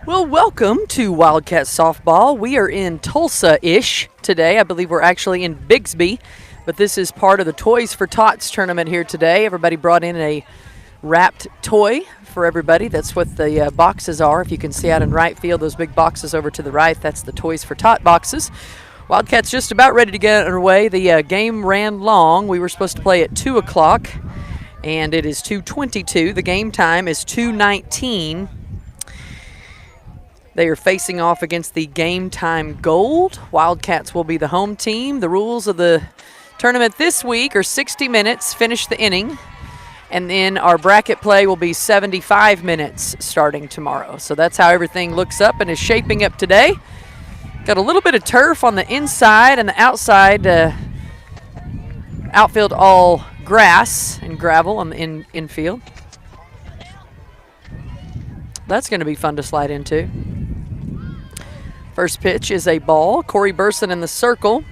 Well, welcome to Wildcat Softball. We are in Tulsa-ish today. I believe we're actually in Bixby, but this is part of the Toys for Tots tournament here today. Everybody brought in a wrapped toy for everybody. That's what the boxes are. If you can see out in right field, those big boxes over to the right, that's the Toys for Tot boxes. Wildcats just about ready to get underway. The game ran long. We were supposed to play at 2 o'clock, and it is 2:22. The game time is 2:19. They are facing off against the Game Time Gold. Wildcats will be the home team. The rules of the tournament this week are 60 minutes, finish the inning, and then our bracket play will be 75 minutes starting tomorrow. So that's how everything looks up and is shaping up today. Got a little bit of turf on the inside and the outside. Outfield all grass and gravel on the infield. That's going to be fun to slide into. First pitch is a ball. Corey Burson in the circle.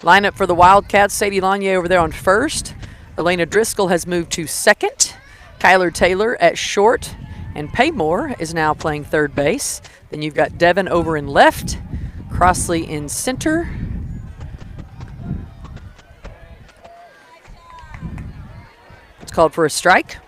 Lineup for the Wildcats. Sadie Lanier over there on first. Elena Driscoll has moved to second. Kyler Taylor at short. And Paymore is now playing third base. Then you've got Devin over in left. Crossley in center. It's called for a strike.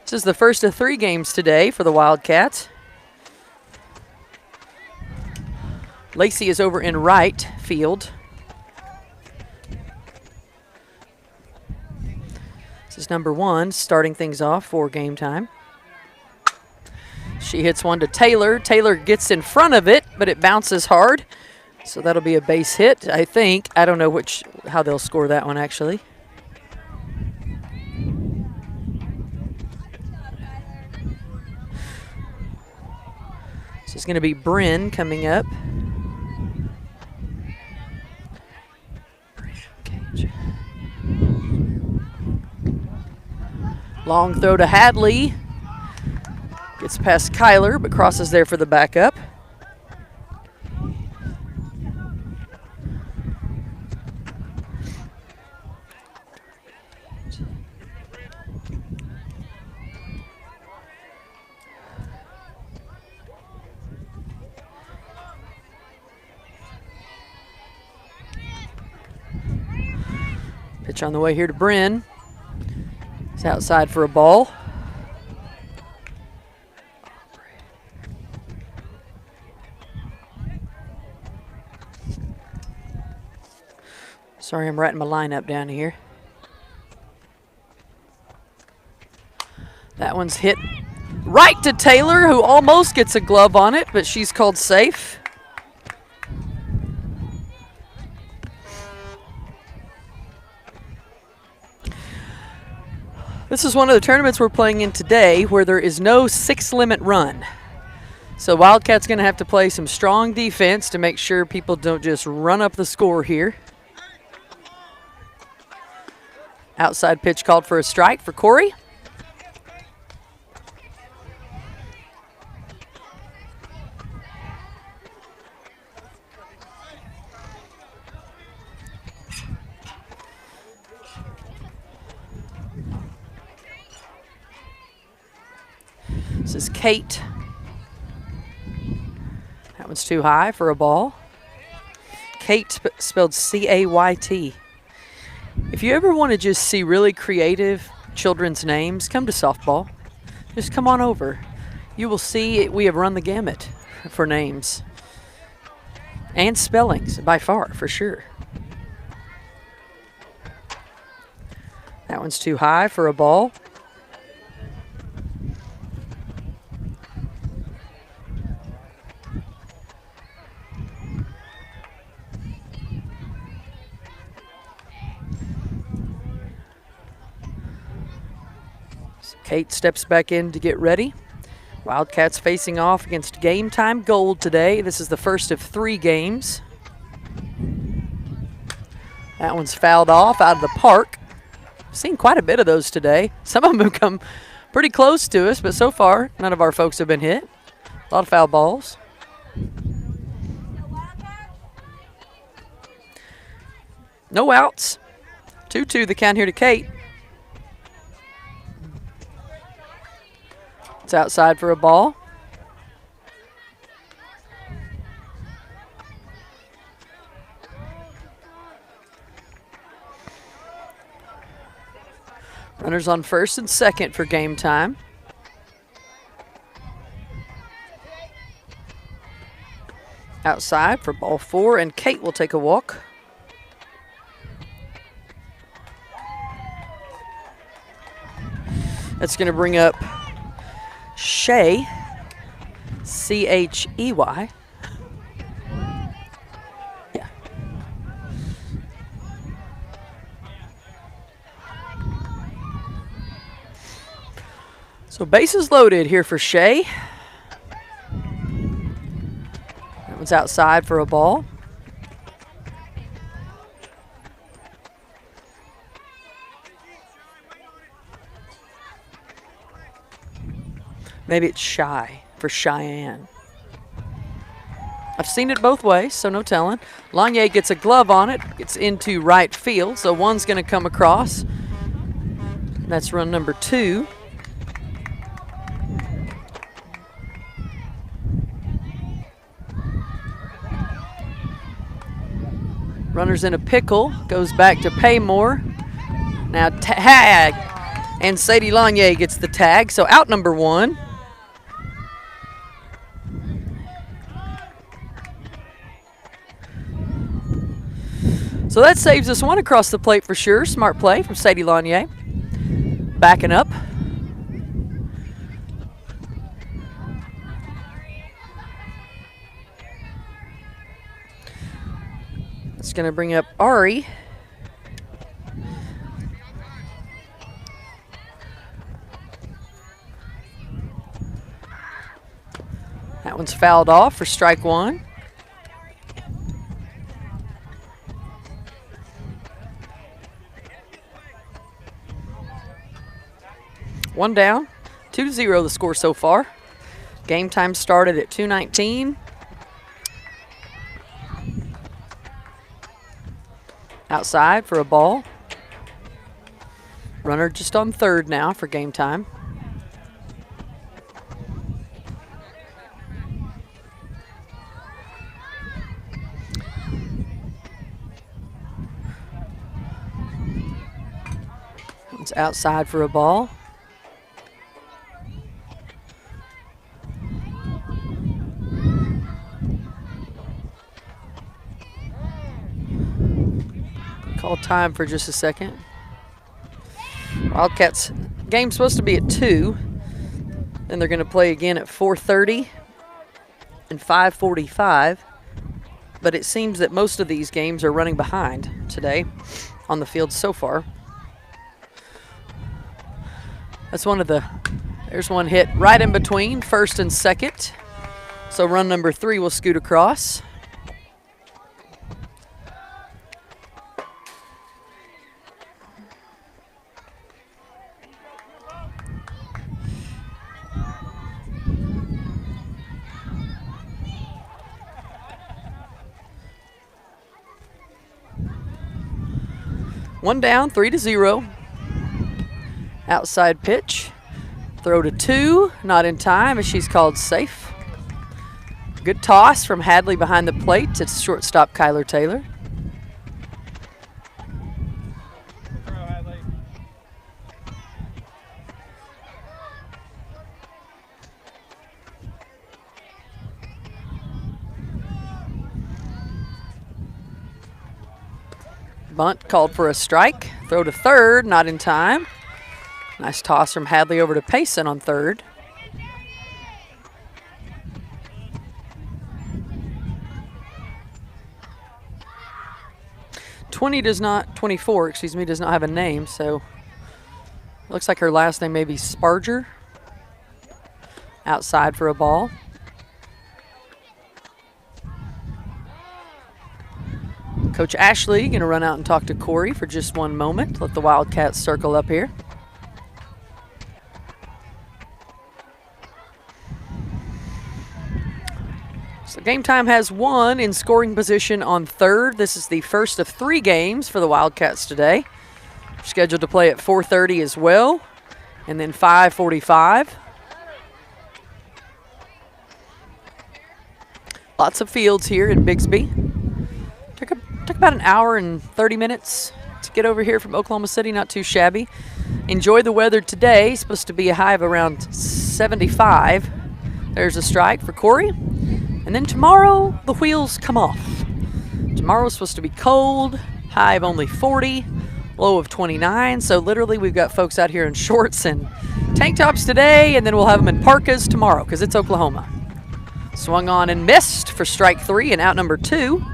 This is the first of 3 games today for the Wildcats. Lacey is over in right field. This is number 1, starting things off for game time. She hits one to Taylor. Taylor gets in front of it, but it bounces hard. So that'll be a base hit, I think. I don't know how they'll score that one, actually. This is going to be Bryn coming up. Long throw to Hadley. Gets past Kyler, but crosses there for the backup. Pitch on the way here to Bryn. It's outside for a ball. Sorry, I'm writing my lineup down here. That one's hit right to Taylor, who almost gets a glove on it, but she's called safe. This is one of the tournaments we're playing in today where there is no 6-limit run. So Wildcats going to have to play some strong defense to make sure people don't just run up the score here. Outside pitch called for a strike for Corey. This is Kate. That one's too high for a ball. Kate, spelled C-A-Y-T. If you ever want to just see really creative children's names, come to softball. Just come on over. You will see we have run the gamut for names. And spellings, by far, for sure. That one's too high for a ball. Kate steps back in to get ready. Wildcats facing off against Game Time Gold today. This is the first of 3 games. That one's fouled off out of the park. Seen quite a bit of those today. Some of them have come pretty close to us, but so far, none of our folks have been hit. A lot of foul balls. No outs. 2-2 the count here to Kate. It's outside for a ball. Runners on first and second for game time. Outside for ball 4, and Kate will take a walk. That's going to bring up Shea, C-H-E-Y. Yeah. So bases loaded here for Shea. That one's outside for a ball. Maybe it's Shy for Cheyenne. I've seen it both ways, so no telling. Lanier gets a glove on it, gets into right field, so one's going to come across. That's run number 2. Runner's in a pickle, goes back to Paymore. Now tag, and Sadie Lanier gets the tag, so out number 1. So that saves us one across the plate for sure. Smart play from Sadie Lanier. Backing up. It's going to bring up Ari. That one's fouled off for strike 1. One down, 2-0 the score so far. Game time started at 2:19. Outside for a ball. Runner just on third now for game time. It's outside for a ball. Call time for just a second. Wildcats game's supposed to be at 2. Then they're going to play again at 4:30 and 5:45. But it seems that most of these games are running behind today on the field so far. That's one of the, there's one hit right in between first and second. So run number 3 will scoot across. One down, 3-0. Outside pitch. Throw to 2, not in time as she's called safe. Good toss from Hadley behind the plate. It's shortstop Kyler Taylor. Bunt called for a strike. Throw to third, not in time. Nice toss from Hadley over to Payson on third. Does not have a name, so looks like her last name may be Sparger. Outside for a ball. Coach Ashley going to run out and talk to Corey for just one moment. Let the Wildcats circle up here. So Game Time has one in scoring position on third. This is the first of 3 games for the Wildcats today. We're scheduled to play at 4:30 as well, and then 5:45. Lots of fields here in Bigsby. Took about an hour and 30 minutes to get over here from Oklahoma City, not too shabby. Enjoy the weather today. Supposed to be a high of around 75. There's a strike for Corey. And then tomorrow, the wheels come off. Tomorrow's supposed to be cold, high of only 40, low of 29. So literally we've got folks out here in shorts and tank tops today, and then we'll have them in parkas tomorrow because it's Oklahoma. Swung on and missed for strike 3 and out number 2.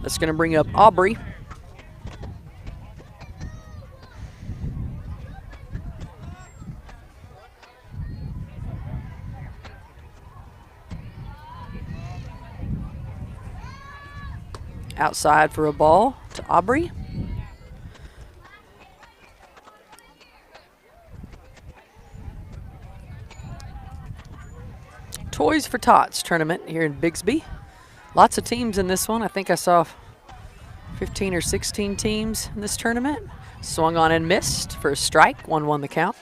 That's going to bring up Aubrey. Outside for a ball to Aubrey. Toys for Tots tournament here in Bigsby. Lots of teams in this one. I think I saw 15 or 16 teams in this tournament. Swung on and missed for a strike. 1-1 the count.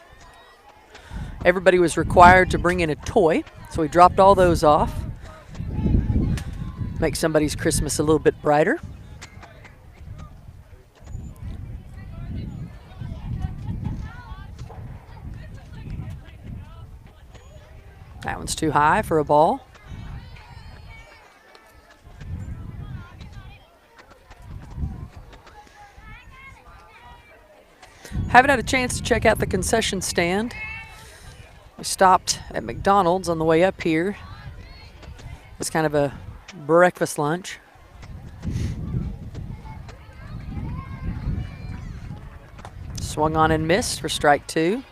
Everybody was required to bring in a toy, so we dropped all those off. Make somebody's Christmas a little bit brighter. That one's too high for a ball. Haven't had a chance to check out the concession stand. We stopped at McDonald's on the way up here. It's kind of a breakfast lunch. Swung on and missed for strike 2.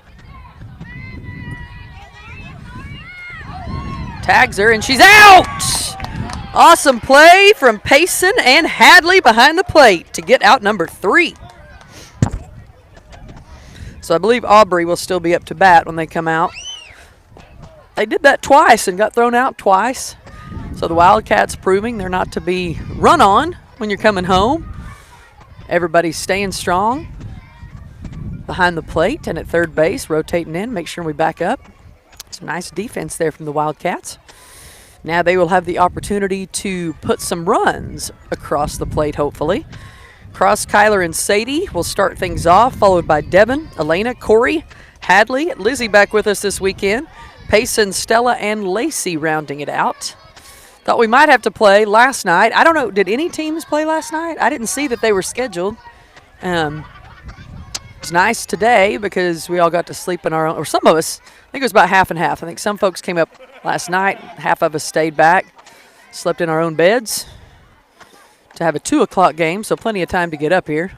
Tags her and she's out! Awesome play from Payson and Hadley behind the plate to get out number 3. So I believe Aubrey will still be up to bat when they come out. They did that twice and got thrown out twice. So the Wildcats proving they're not to be run on when you're coming home. Everybody's staying strong behind the plate and at third base, rotating in, make sure we back up. Some nice defense there from the Wildcats. Now they will have the opportunity to put some runs across the plate, hopefully. Cross Kyler and Sadie will start things off, followed by Devin, Elena, Corey, Hadley, Lizzie back with us this weekend, Payson, Stella, and Lacey rounding it out. Thought we might have to play last night. I don't know, did any teams play last night? I didn't see that they were scheduled. It's nice today because we all got to sleep in our own, or some of us, I think it was about half and half. I think some folks came up last night, half of us stayed back, slept in our own beds to have a 2 o'clock game, so plenty of time to get up here.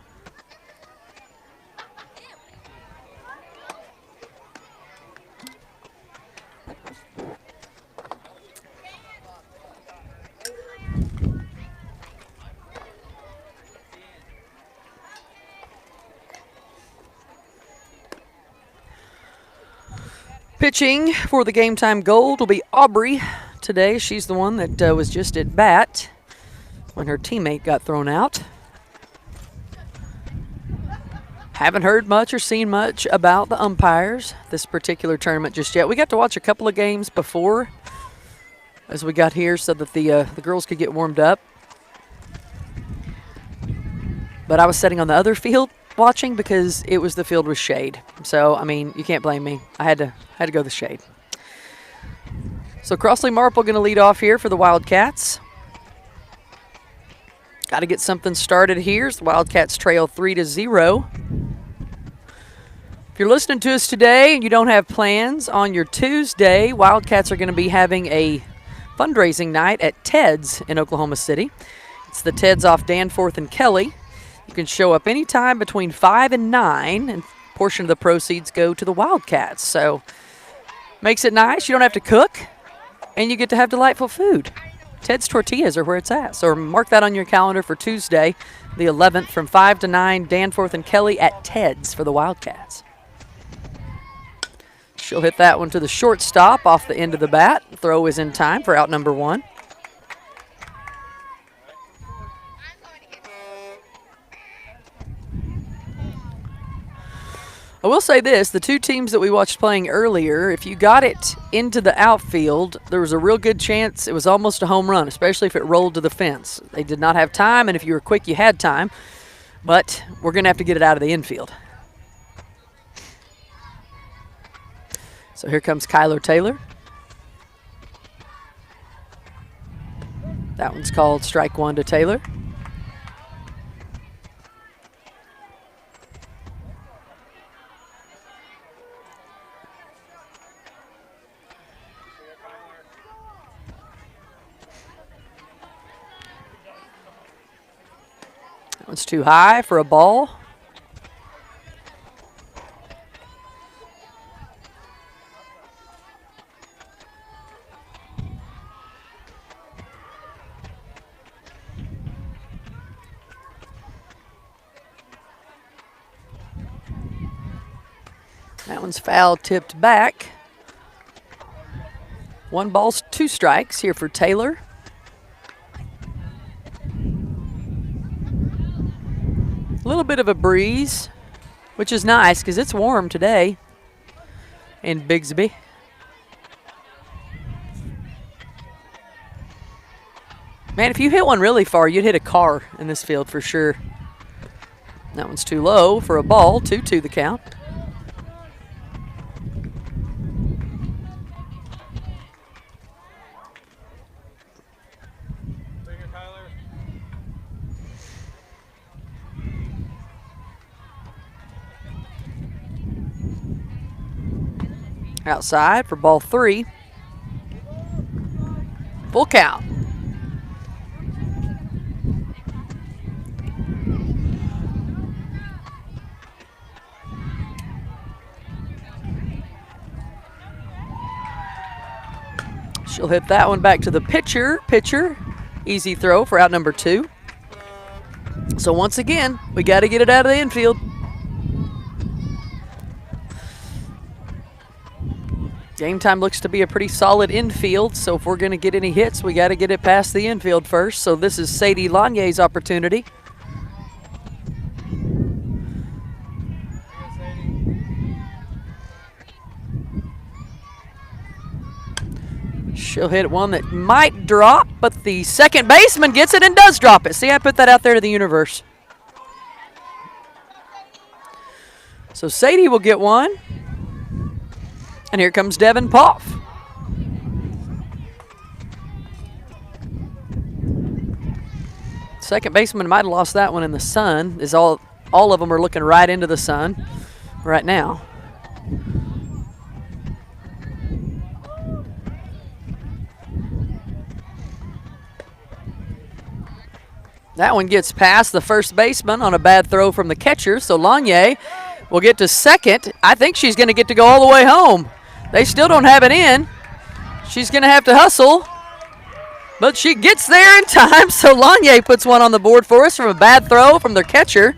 Pitching for the Game Time Gold will be Aubrey today. She's the one that was just at bat when her teammate got thrown out. Haven't heard much or seen much about the umpires this particular tournament just yet. We got to watch a couple of games before as we got here so that the girls could get warmed up. But I was sitting on the other field watching because it was the field with shade. So, I mean, you can't blame me. I had to go the shade. So Crossley Marple going to lead off here for the Wildcats. Got to get something started here. The Wildcats trail 3-0. If you're listening to us today and you don't have plans on your Tuesday, Wildcats are going to be having a fundraising night at Ted's in Oklahoma City. It's the Ted's off Danforth and Kelly. You can show up anytime between 5 and 9, and a portion of the proceeds go to the Wildcats. So makes it nice. You don't have to cook, and you get to have delightful food. Ted's Tortillas are where it's at. So mark that on your calendar for Tuesday, the 11th, from 5 to 9, Danforth and Kelly at Ted's for the Wildcats. She'll hit that one to the shortstop off the end of the bat. Throw is in time for out number 1. I will say this, the two teams that we watched playing earlier, if you got it into the outfield, there was a real good chance it was almost a home run, especially if it rolled to the fence. They did not have time, and if you were quick, you had time. But we're going to have to get it out of the infield. So here comes Kyler Taylor. That one's called strike 1 to Taylor. That one's too high for a ball. That one's foul tipped back. 1 ball, 2 strikes here for Taylor. A little bit of a breeze, which is nice because it's warm today in Bigsby. Man, if you hit one really far, you'd hit a car in this field for sure. That one's too low for a ball, 2-2 the count. Outside for ball 3. Full count. She'll hit that one back to the pitcher. Easy throw for out number 2. So once again, we got to get it out of the infield. Game time looks to be a pretty solid infield, so if we're going to get any hits, we got to get it past the infield first. So this is Sadie Lanier's opportunity. She'll hit one that might drop, but the second baseman gets it and does drop it. See, I put that out there to the universe. So Sadie will get one. And here comes Devin Poff. Second baseman might have lost that one in the sun. All of them are looking right into the sun right now. That one gets past the first baseman on a bad throw from the catcher. So Lanier will get to second. I think she's going to get to go all the way home. They still don't have it in. She's going to have to hustle. But she gets there in time, so Lanier puts one on the board for us from a bad throw from their catcher.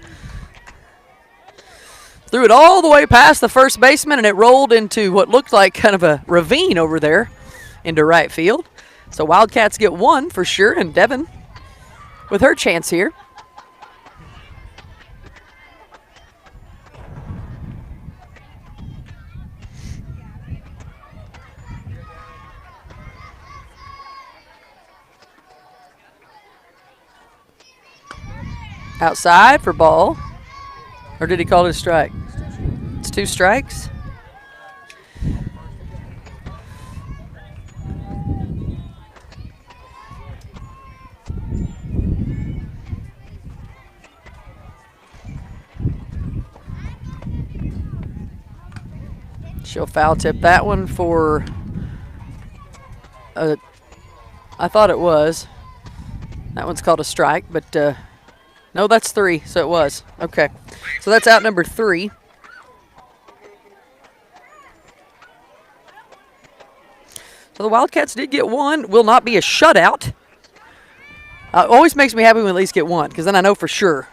Threw it all the way past the first baseman, and it rolled into what looked like kind of a ravine over there into right field. So Wildcats get one for sure, and Devin with her chance here. Outside for ball. Or did he call it a strike? It's 2 strikes. She'll foul tip that one for, I thought it was. That one's called a strike, but no, that's 3, so it was. Okay, so that's out number 3. So the Wildcats did get one. Will not be a shutout. Always makes me happy when we at least get one, because then I know for sure.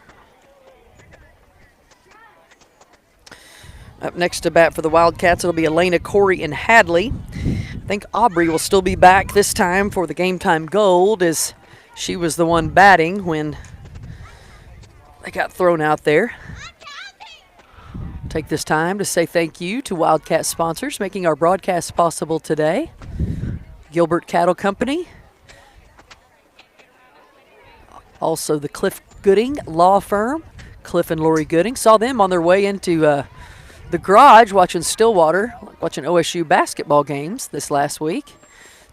Up next to bat for the Wildcats, it'll be Elena, Corey, and Hadley. I think Aubrey will still be back this time for the Game Time Gold, as she was the one batting when they got thrown out there. Take this time to say thank you to Wildcat sponsors making our broadcast possible today. Gilbert Cattle Company. Also the Cliff Gooding Law Firm. Cliff and Lori Gooding. Saw them on their way into the garage watching Stillwater, watching OSU basketball games this last week.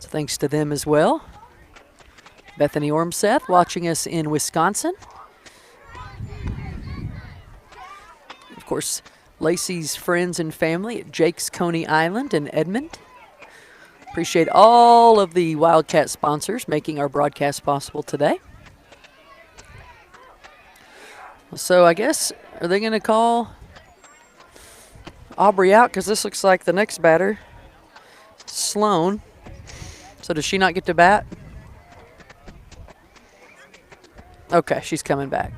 So thanks to them as well. Bethany Ormseth watching us in Wisconsin. Of course, Lacey's friends and family at Jake's Coney Island in Edmond. Appreciate all of the Wildcat sponsors making our broadcast possible today. So I guess, are they going to call Aubrey out? Because this looks like the next batter, Sloan. So does she not get to bat? Okay, she's coming back.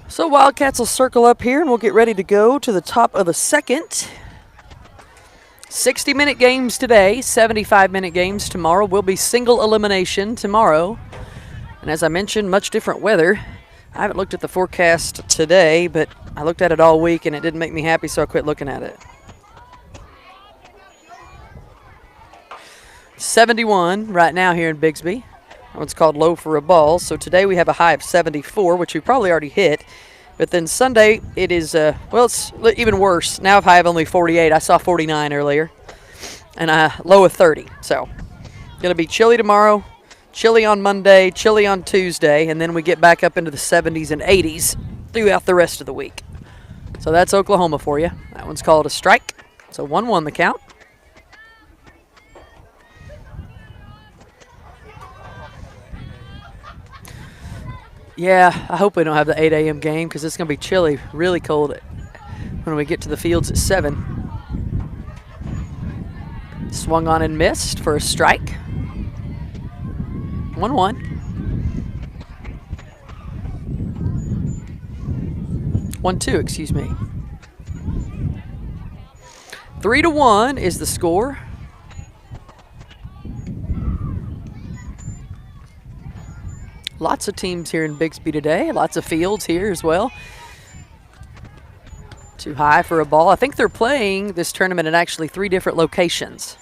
So Wildcats will circle up here, and we'll get ready to go to the top of the second. 60-minute games today, 75-minute games tomorrow. Will be single elimination tomorrow. And as I mentioned, much different weather. I haven't looked at the forecast today, but I looked at it all week, and it didn't make me happy, so I quit looking at it. 71 right now here in Bigsby. That one's called low for a ball. So today we have a high of 74, which we probably already hit. But then Sunday it is, well, it's even worse. Now a high of only 48. I saw 49 earlier. And a low of 30. So going to be chilly tomorrow, chilly on Monday, chilly on Tuesday. And then we get back up into the 70s and 80s throughout the rest of the week. So that's Oklahoma for you. That one's called a strike. So 1-1 the count. Yeah, I hope we don't have the 8 a.m. game because it's going to be chilly, really cold when we get to the fields at 7. Swung on and missed for a strike. 1-1. 1-2, excuse me. 3-1 is the score. Lots of teams here in Bixby today. Lots of fields here as well. Too high for a ball. I think they're playing this tournament in actually 3 different locations.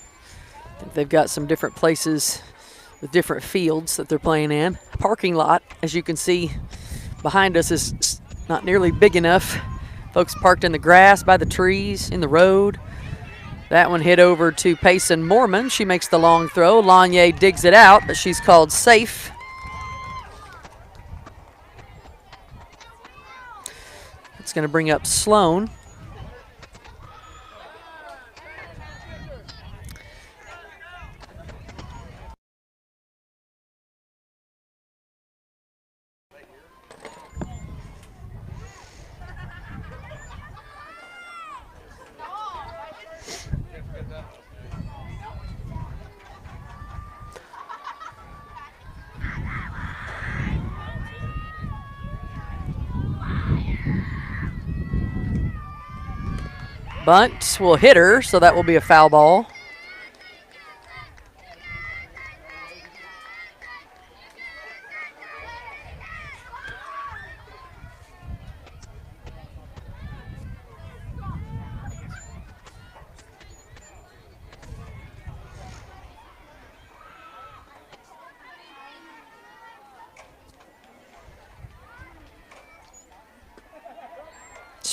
I think they've got some different places with different fields that they're playing in. Parking lot, as you can see behind us, is not nearly big enough. Folks parked in the grass, by the trees, in the road. That one hit over to Payson Mormon. She makes the long throw. Lanier digs it out, but she's called safe. It's going to bring up Sloan. Bunt will hit her, so that will be a foul ball.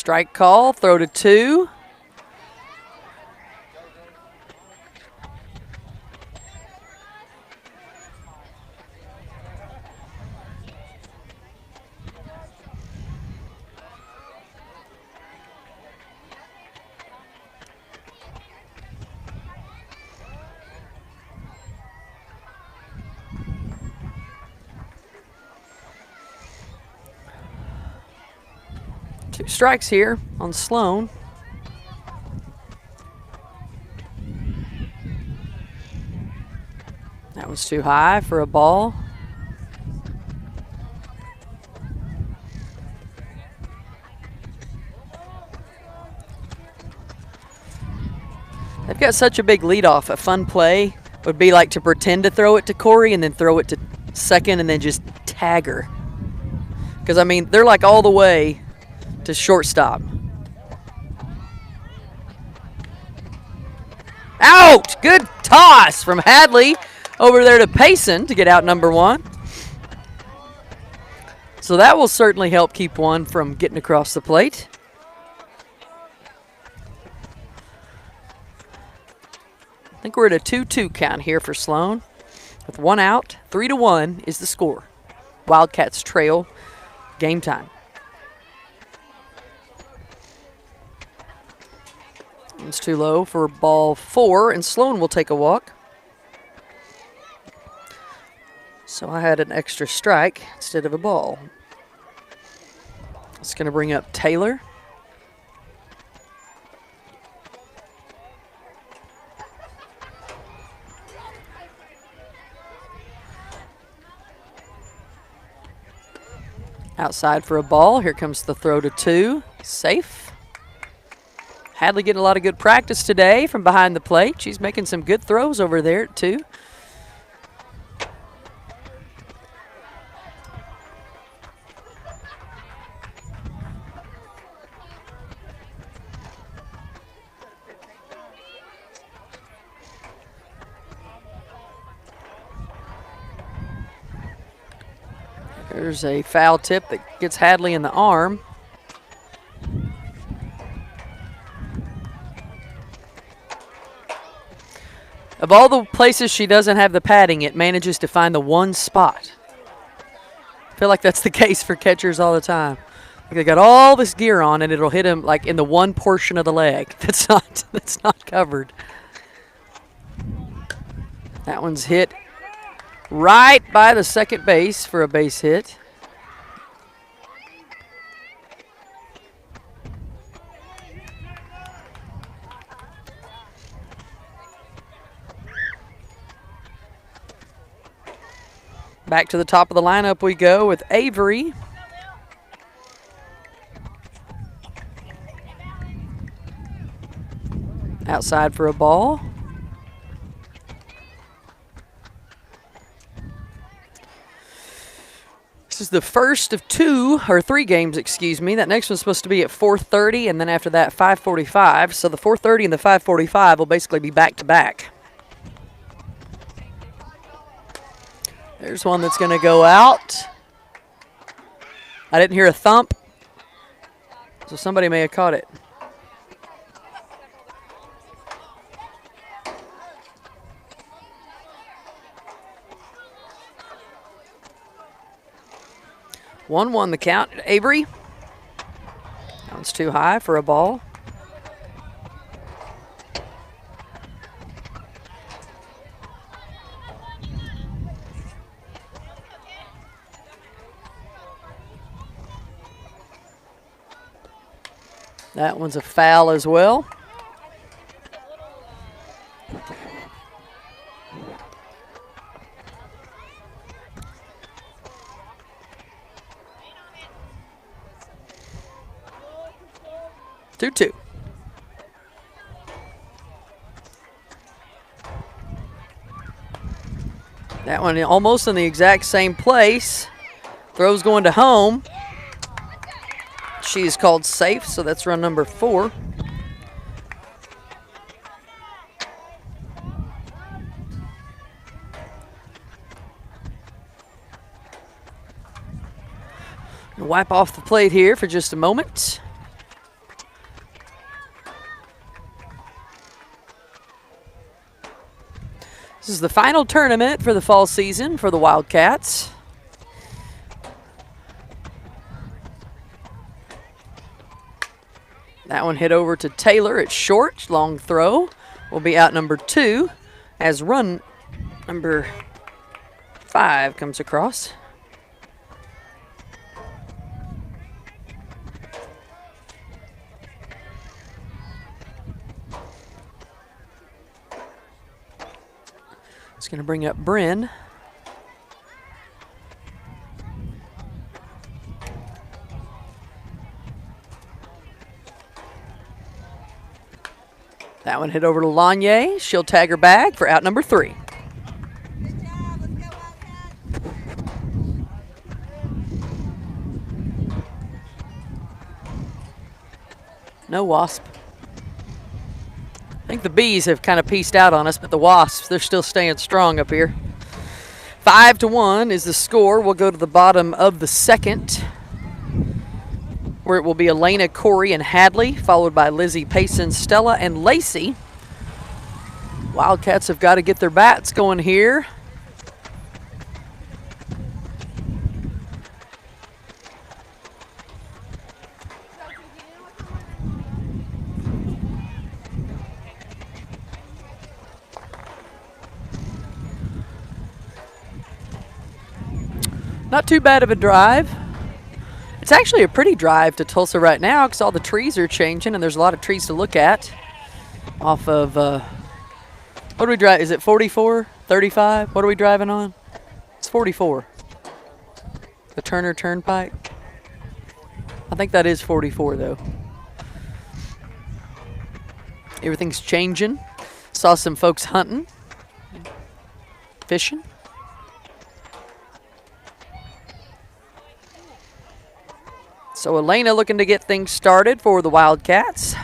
Strike call, throw to 2. Two strikes here on Sloan. That was too high for a ball. They've got such a big leadoff. A fun play would be like to pretend to throw it to Corey and then throw it to second and then just tag her. Because, I mean, they're like all the way to shortstop. Out! Good toss from Hadley over there to Payson to get out number 1. So that will certainly help keep one from getting across the plate. I think we're at a 2-2 count here for Sloan. With 1 out, 3-1 is the score. Wildcats trail. Game time. It's too low for ball 4, and Sloan will take a walk. So I had an extra strike instead of a ball. It's going to bring up Taylor. Outside for a ball. Here comes the throw to 2. Safe. Hadley getting a lot of good practice today from behind the plate. She's making some good throws over there at 2. There's a foul tip that gets Hadley in the arm. Of all the places she doesn't have the padding, it manages to find the one spot. I feel like that's the case for catchers all the time. Like they got all this gear on, and it'll hit them like in the one portion of the leg that's not covered. That one's hit right by the second base for a base hit. Back to the top of the lineup we go with Avery. Outside for a ball. This is the first of 3 games, excuse me. That next one's supposed to be at 4:30, and then after that, 5:45. So the 4:30 and the 5:45 will basically be back-to-back. There's one that's going to go out. I didn't hear a thump, so somebody may have caught it. One the count. Avery. That one's too high for a ball. That one's a foul as well. Two. That one almost in the exact same place. Throw's going to home. She is called safe, so that's run number 4. Wipe off the plate here for just a moment. This is the final tournament for the fall season for the Wildcats. That one hit over to Taylor. It's short, long throw. Will be out number 2 as run number 5 comes across. It's going to bring up Bryn. That one hit over to Lanye. She'll tag her back for out number 3. Good job. Let's go, Wildcats. No wasp. I think the bees have kind of pieced out on us, but the wasps, they're still staying strong up here. 5-1 is the score. We'll go to the bottom of the second, where it will be Elena, Corey, and Hadley, followed by Lizzie, Payson, Stella, and Lacey. Wildcats have got to get their bats going here. Not too bad of a drive. It's actually a pretty drive to Tulsa right now because all the trees are changing and there's a lot of trees to look at. Off of, what do we drive? Is it 44, 35? What are we driving on? It's 44. The Turner Turnpike. I think that is 44 though. Everything's changing. Saw some folks hunting, fishing. So Elena looking to get things started for the Wildcats.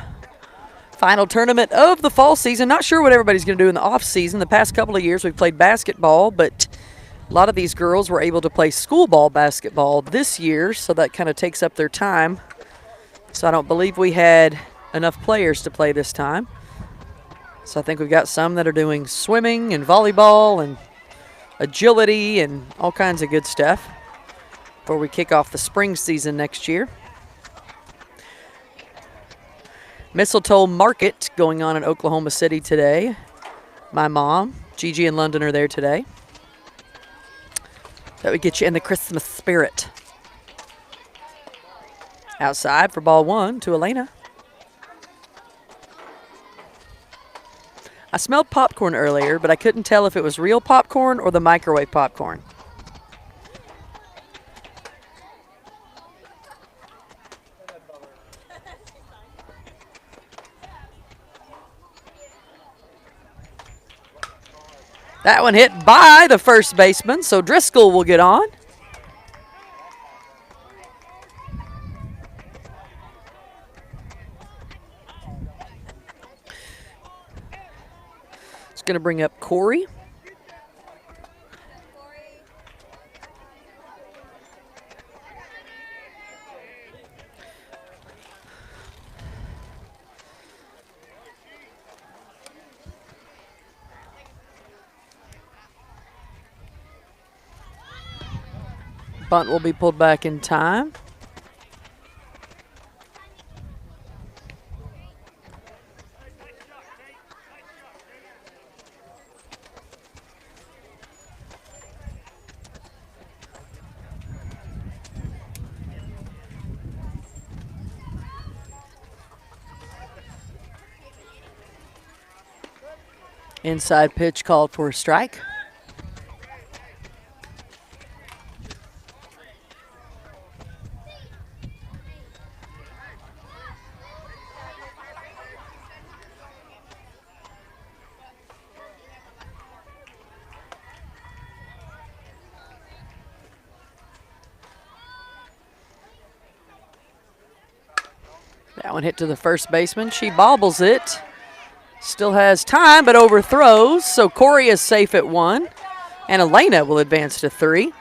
Final tournament of the fall season. Not sure what everybody's going to do in the off season. The past couple of years we've played basketball, but a lot of these girls were able to play school ball basketball this year, so that kind of takes up their time. So I don't believe we had enough players to play this time. So I think we've got some that are doing swimming and volleyball and agility and all kinds of good stuff before we kick off the spring season next year. Mistletoe Market going on in Oklahoma City today. My mom, Gigi, and London are there today. That would get you in the Christmas spirit. Outside for ball 1 to Elena. I smelled popcorn earlier, but I couldn't tell if it was real popcorn or the microwave popcorn. That one hit by the first baseman, so Driscoll will get on. It's going to bring up Corey. Bunt will be pulled back in time. Inside pitch called for a strike. That one hit to the first baseman. She bobbles it. Still has time, but overthrows. So Corey is safe at 1. And Elena will advance to 3.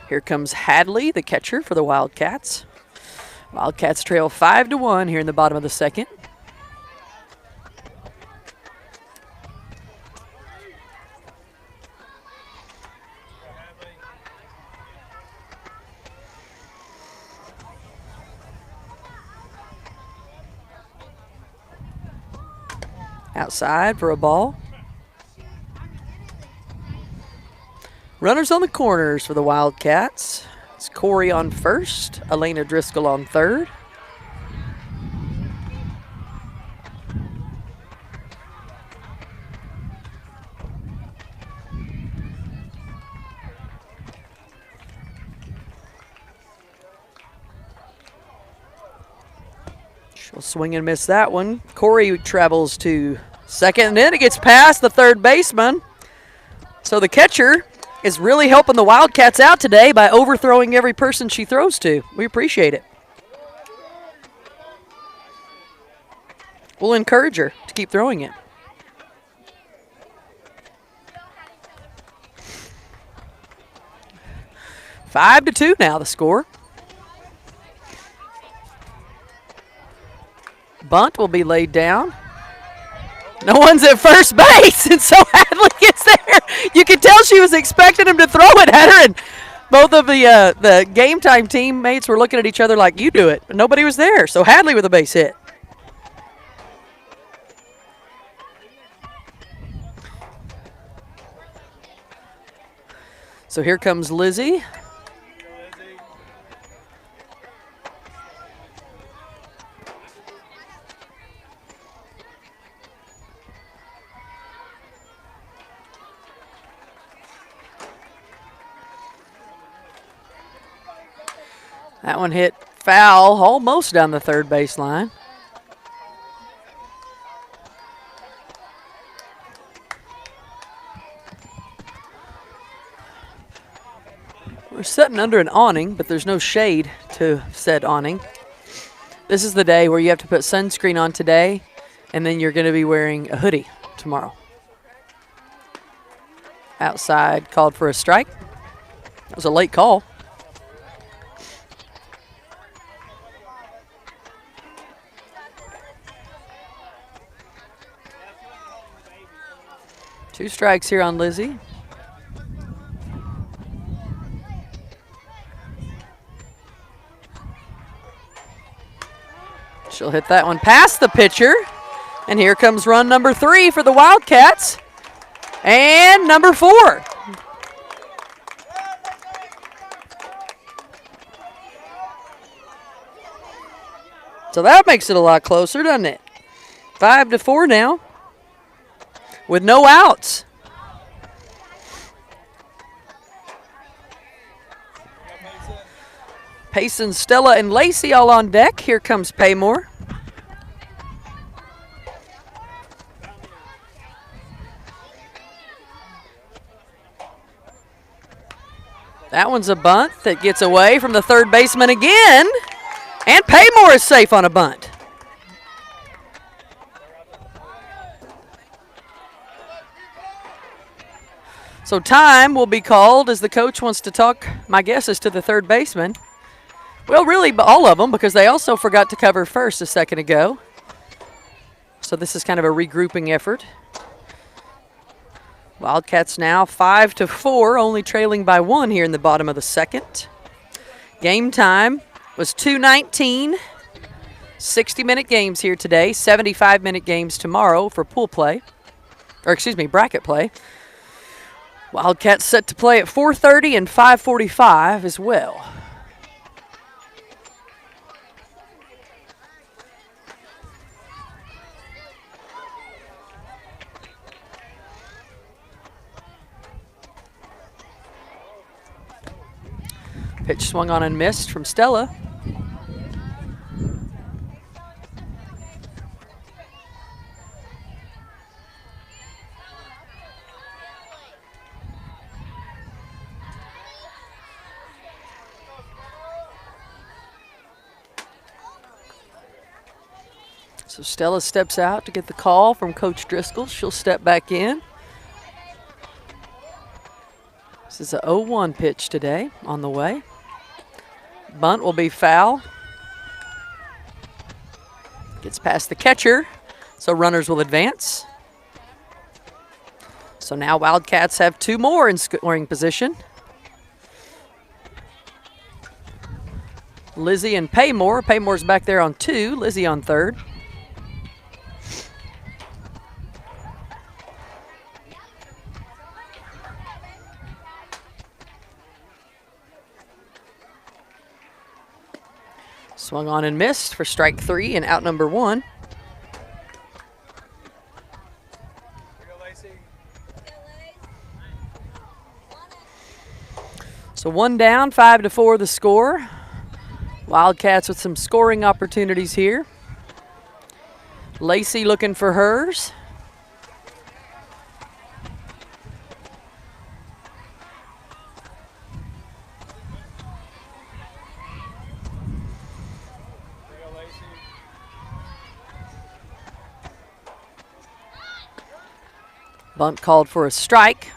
Here comes Hadley, the catcher for the Wildcats. Wildcats trail 5-1 here in the bottom of the second. Outside for a ball. Runners on the corners for the Wildcats. It's Corey on first, Elena Driscoll on third. She'll swing and miss that one. Corey travels to second, and then it gets past the third baseman. So the catcher is really helping the Wildcats out today by overthrowing every person she throws to. We appreciate it. We'll encourage her to keep throwing it. Five to 2 now the score. Bunt will be laid down. No one's at first base, and so Hadley gets there. You can tell she was expecting him to throw it at her, and both of the game time teammates were looking at each other like, you do it. But nobody was there, so Hadley with a base hit. So here comes Lizzie. That one hit foul almost down the third baseline. We're sitting under an awning, but there's no shade to said awning. This is the day where you have to put sunscreen on today, and then you're going to be wearing a hoodie tomorrow. Outside called for a strike. That was a late call. Two strikes here on Lizzie. She'll hit that one past the pitcher. And here comes run number 3 for the Wildcats. And number 4. So that makes it a lot closer, doesn't it? 5-4 now, with no outs. Payson, Stella, and Lacey all on deck. Here comes Paymore. That one's a bunt that gets away from the third baseman again. And Paymore is safe on a bunt. So time will be called as the coach wants to talk, my guess is to the third baseman. Well, really, all of them, because they also forgot to cover first a second ago. So this is kind of a regrouping effort. Wildcats now 5-4, only trailing by 1 here in the bottom of the second. Game time was 2:19. 60-minute games here today, 75-minute games tomorrow for pool play. Or excuse me, bracket play. Wildcats set to play at 4:30 and 5:45 as well. Pitch swung on and missed from Stella. So Stella steps out to get the call from Coach Driscoll. She'll step back in. This is a 0-1 pitch today on the way. Bunt will be foul. Gets past the catcher, so runners will advance. So now Wildcats have 2 more in scoring position. Lizzie and Paymore. Paymore's back there on 2, Lizzie on 3rd. Swung on and missed for strike 3 and out number 1. So 1 down, 5-4 the score. Wildcats with some scoring opportunities here. Lacey looking for hers. Bunt called for a strike.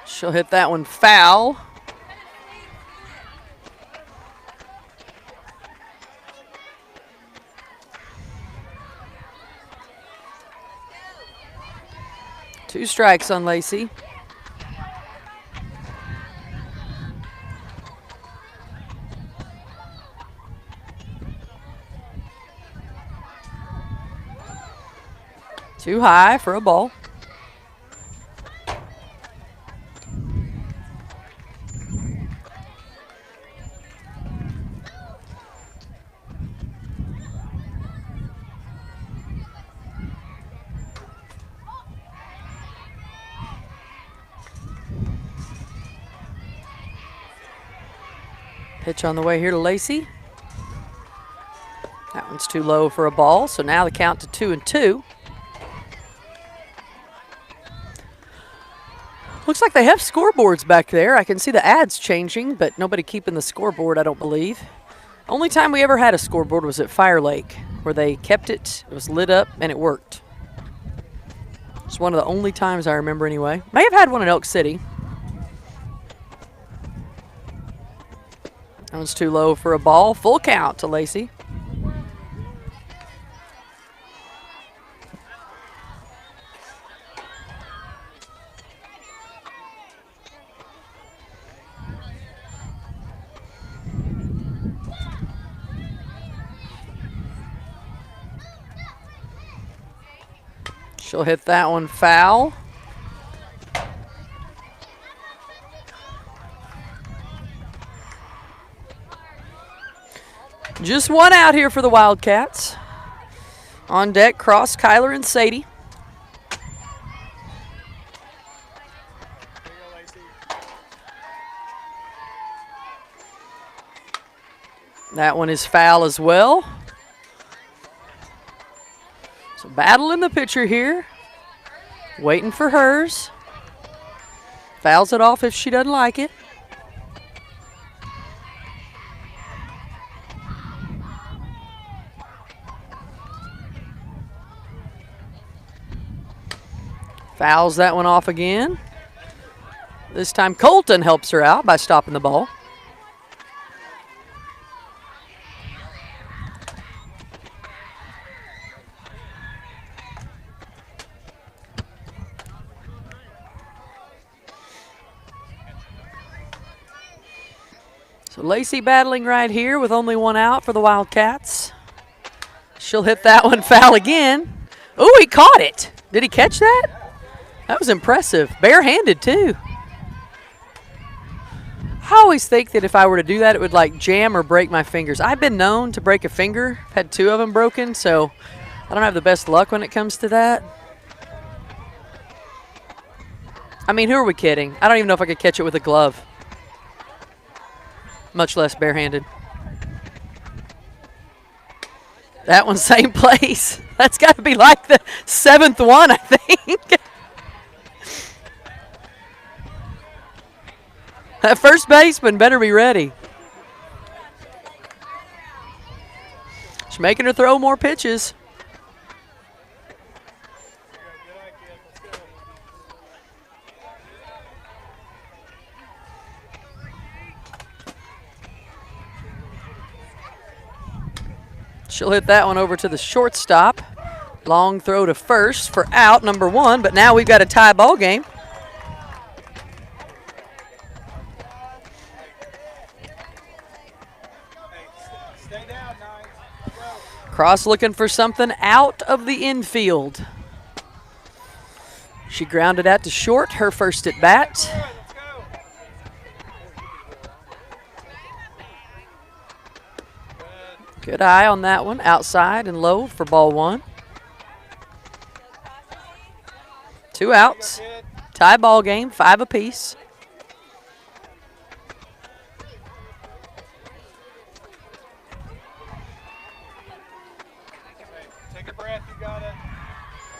She'll hit that one foul. Two strikes on Lacey. Too high for a ball. Pitch on the way here to Lacey. That one's too low for a ball, so now the count to 2-2. Looks like they have scoreboards back there. I can see the ads changing, but nobody keeping the scoreboard, I don't believe. Only time we ever had a scoreboard was at Fire Lake, where they kept it, it was lit up, and it worked. It's one of the only times I remember anyway. May have had one in Elk City. That one's too low for a ball. Full count to Lacey. She'll hit that one foul. Just one out here for the Wildcats. On deck, Cross, Kyler, and Sadie. That one is foul as well. So battling the pitcher here. Waiting for hers. Fouls it off if she doesn't like it. Fouls that one off again. This time Colton helps her out by stopping the ball. So Lacey battling right here with only one out for the Wildcats. She'll hit that one foul again. Ooh, he caught it. Did he catch that? That was impressive. Barehanded, too. I always think that if I were to do that, it would like jam or break my fingers. I've been known to break a finger. I've had 2 of them broken, so I don't have the best luck when it comes to that. I mean, who are we kidding? I don't even know if I could catch it with a glove, much less barehanded. That one, same place. That's got to be like the 7th one, I think. That first baseman better be ready. She's making her throw more pitches. She'll hit that one over to the shortstop. Long throw to first for out, number 1, but now we've got a tie ball game. Cross looking for something out of the infield. She grounded out to short, her first at bat. Good eye on that one, outside and low for ball 1. 2 outs, tie ball game, 5 apiece. Take a breath, you got it.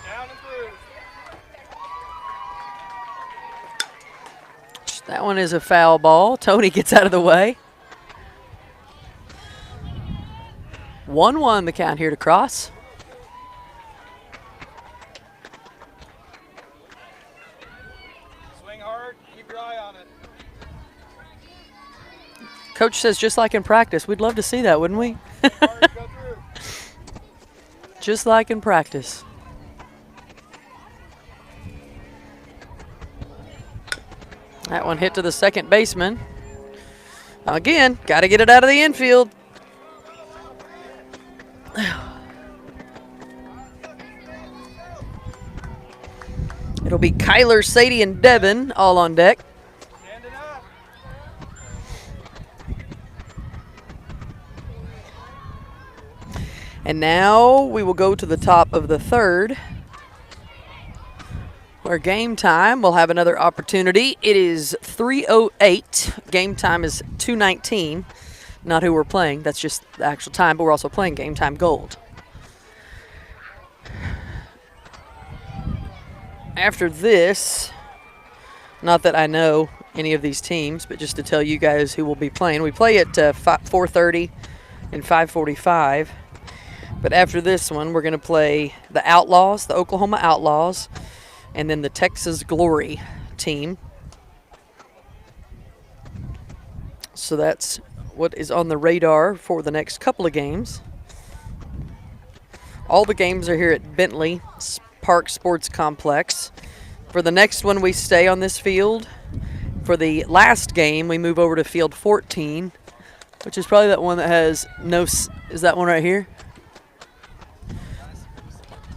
Down and through. That one is a foul ball. Tony gets out of the way. 1-1 the count here to Cross. Swing hard, keep your eye on it. Coach says just like in practice. We'd love to see that, wouldn't we? Hard, go through. Just like in practice. That one hit to the second baseman. Again, got to get it out of the infield. It'll be Kyler, Sadie, and Devin all on deck. Standing up. And now we will go to the top of the third, where Game Time will have another opportunity. It is 3:08. Game Time is 2:19. Not who we're playing. That's just the actual time, but we're also playing Game Time Gold. After this, not that I know any of these teams, but just to tell you guys who will be playing. We play at 4:30 and 5:45. But after this one, we're going to play the Outlaws, the Oklahoma Outlaws, and then the Texas Glory team. So that's what is on the radar for the next couple of games. All the games are here at Bentley Park Sports Complex. For the next one, we stay on this field. For the last game, we move over to field 14, which is probably that one that has no, is that one right here?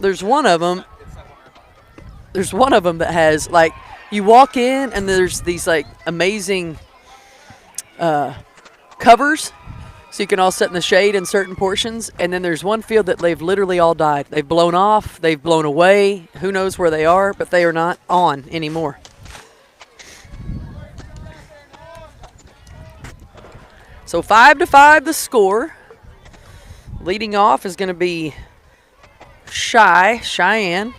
There's one of them that has, like, you walk in and there's these, like, amazing covers, so you can all sit in the shade in certain portions. And then there's one field that they've literally all died. They've blown off, they've blown away. Who knows where they are, but they are not on anymore. So 5-5 the score. Leading off is going to be Cheyenne.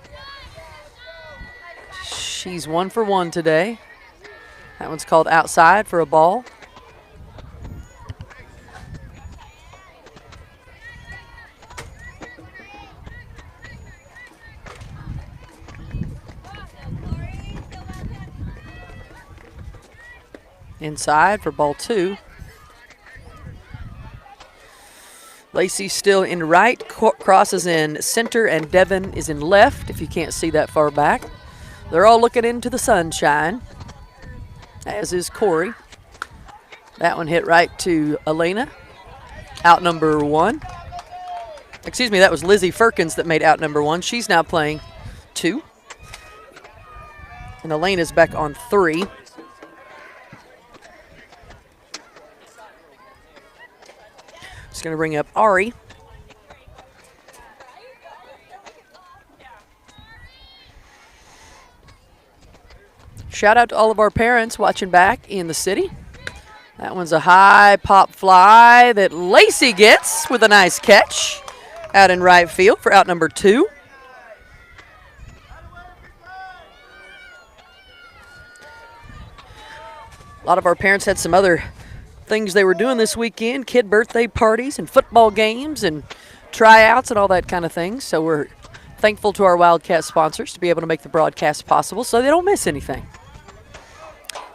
She's 1 for 1 today. That one's called outside for a ball. Inside for ball 2. Lacey's still in right, Cross is in center, and Devin is in left, if you can't see that far back. They're all looking into the sunshine, as is Corey. That one hit right to Elena, out number 1. Excuse me, that was Lizzie Firkins that made out number 1. She's now playing 2. And Elena's back on 3. Just going to bring up Ari. Shout out to all of our parents watching back in the city. That one's a high pop fly that Lacey gets with a nice catch out in right field for out number 2. A lot of our parents had some other things they were doing this weekend, kid birthday parties and football games and tryouts and all that kind of thing. So we're thankful to our Wildcat sponsors to be able to make the broadcast possible so they don't miss anything.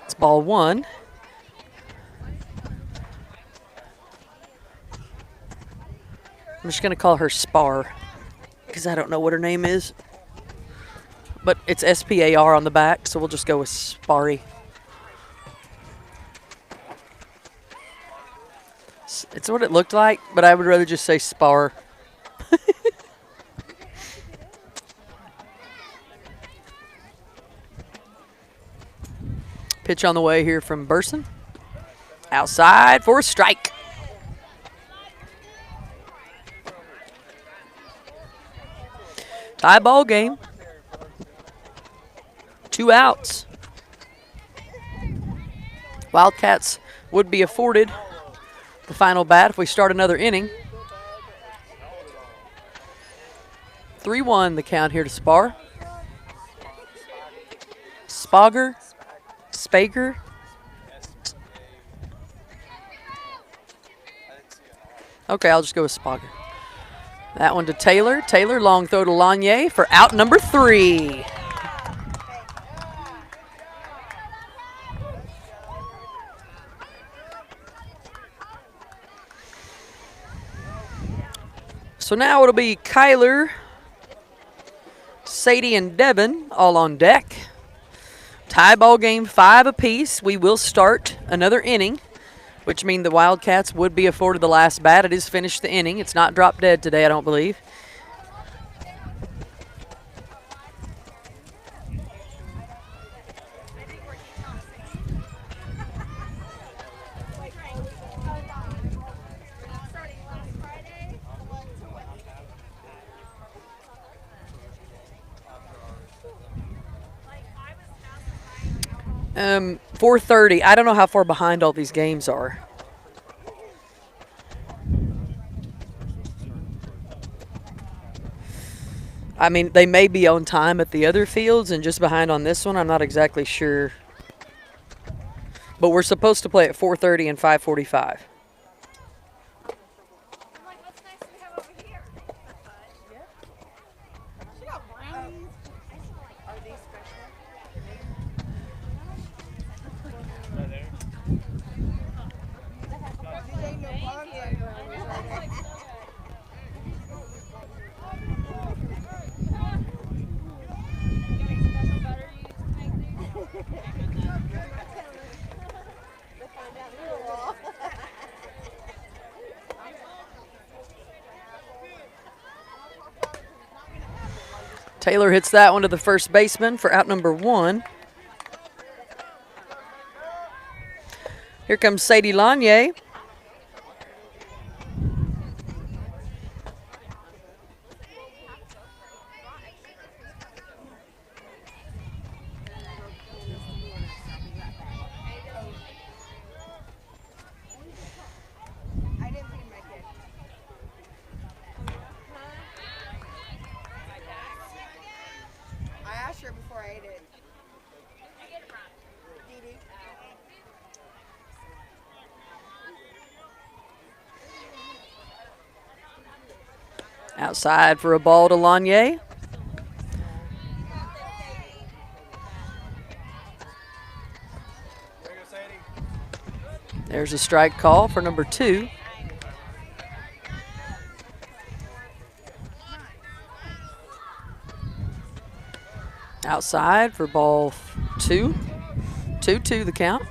It's ball one. I'm just going to call her Spar because I don't know what her name is. But it's S-P-A-R on the back, so we'll just go with Sparry. It's what it looked like, but I would rather just say Spar. Pitch on the way here from Burson. Outside for a strike. Tie ball game. 2 outs. Wildcats would be afforded the final bat if we start another inning. 3-1 the count here to Spar. Spager. Spager. Okay, I'll just go with Spager. That one to Taylor. Taylor, long throw to Lanier for out number 3. So now it'll be Kyler, Sadie, and Devin all on deck. Tie ball game, 5 apiece. We will start another inning, which means the Wildcats would be afforded the last bat. It is finished the inning. It's not drop dead today, I don't believe. Um, 4:30. I don't know how far behind all these games are. I mean, they may be on time at the other fields and just behind on this one. I'm not exactly sure. But we're supposed to play at 4:30 and 5:45. Taylor hits that one to the first baseman for out number 1. Here comes Sadie Lanier. Before I ate it. Outside for a ball to Lanier. There's a strike call for number 2. Outside for ball 2. 2-2 the count.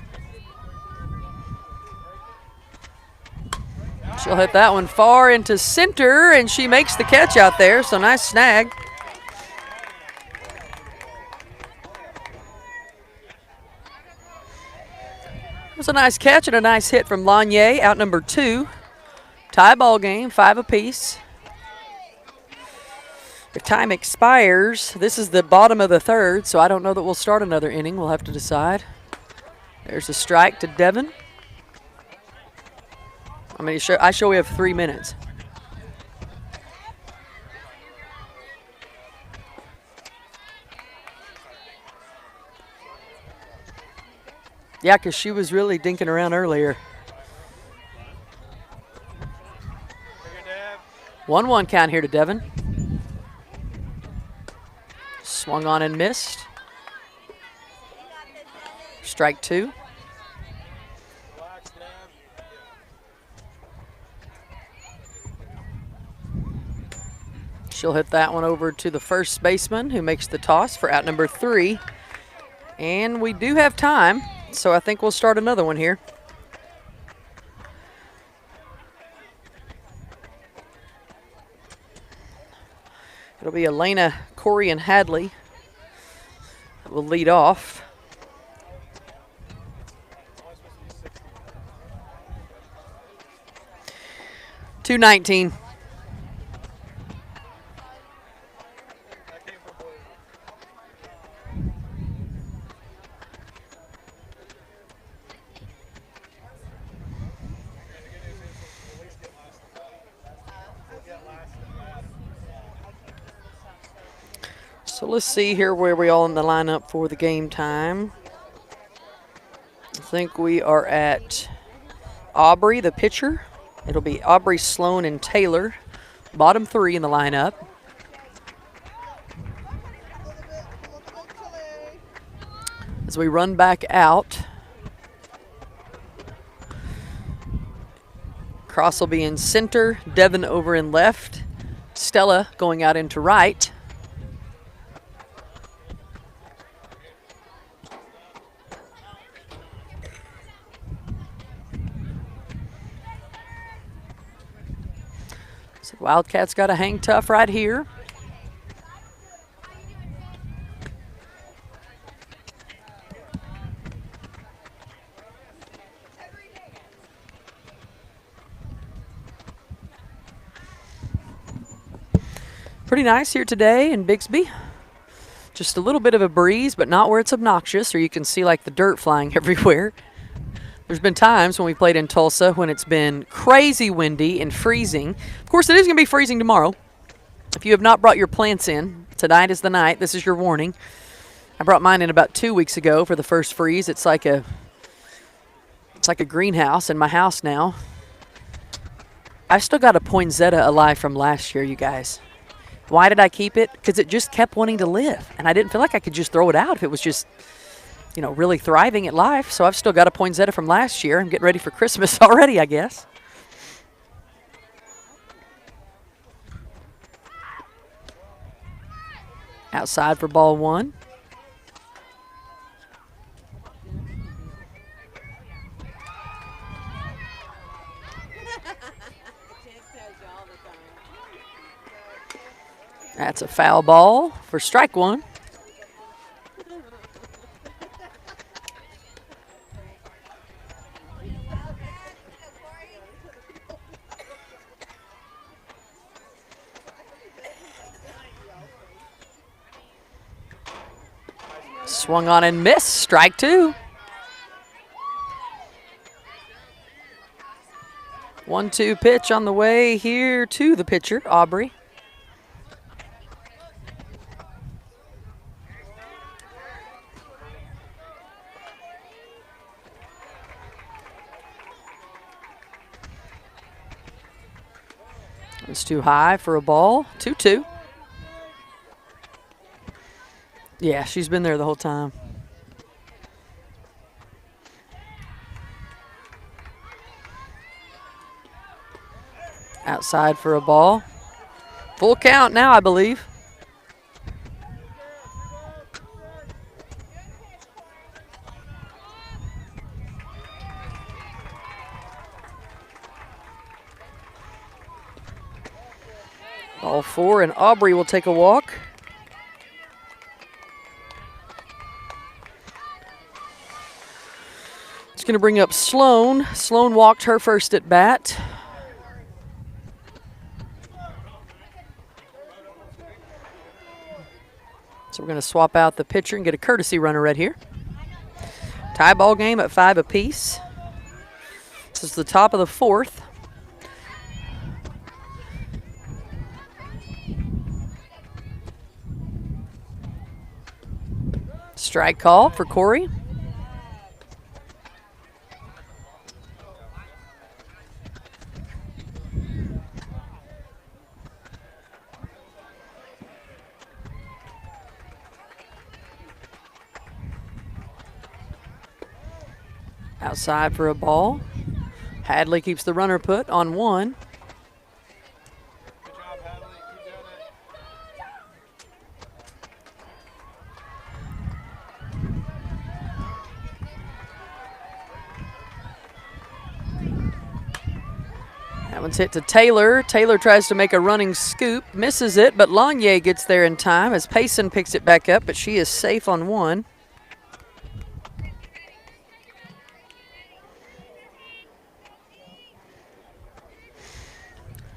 She'll hit that one far into center, and she makes the catch out there, so nice snag. It was a nice catch and a nice hit from Lanier, out number 2. Tie ball game, 5 apiece. If time expires, this is the bottom of the 3rd, so I don't know that we'll start another inning. We'll have to decide. There's a strike to Devin. I mean, I show we have 3 minutes. Yeah, because she was really dinking around earlier. 1-1 count here to Devin. Swung on and missed. Strike 2. She'll hit that one over to the first baseman, who makes the toss for out number 3. And we do have time, so I think we'll start another one here. It'll be Elena, Corey, and Hadley that will lead off. .219. So let's see here where we all in the lineup for the game time. I think we are at Aubrey, the pitcher. It'll be Aubrey, Sloan, and Taylor, bottom 3 in the lineup. As we run back out, Cross will be in center, Devin over in left, Stella going out into right. So Wildcats got to hang tough right here. Pretty nice here today in Bixby. Just a little bit of a breeze, but not where it's obnoxious, or you can see like the dirt flying everywhere. There's been times when we played in Tulsa when it's been crazy windy and freezing. Of course, it is going to be freezing tomorrow. If you have not brought your plants in, tonight is the night. This is your warning. I brought mine in about 2 weeks ago for the first freeze. It's like a greenhouse in my house now. I still got a poinsettia alive from last year, you guys. Why did I keep it? Because it just kept wanting to live, and I didn't feel like I could just throw it out if it was just, you know, really thriving at life. So I've still got a poinsettia from last year. I'm getting ready for Christmas already, I guess. Outside for ball 1. That's a foul ball for strike 1. Swung on and missed. Strike 2. 1-2 pitch on the way here to the pitcher, Aubrey. It's too high for a ball. 2-2. Yeah, she's been there the whole time. Outside for a ball. Full count now, I believe. Ball 4, and Aubrey will take a walk. It's going to bring up Sloan. Sloan walked her first at bat. So we're going to swap out the pitcher and get a courtesy runner right here. Tie ball game at 5 apiece. This is the top of the 4th. Strike call for Corey. Outside for a ball. Hadley keeps the runner put on 1. Good job, Hadley. Keep doing it. That one's hit to Taylor. Taylor tries to make a running scoop, misses it, but Lanier gets there in time as Payson picks it back up, but she is safe on 1.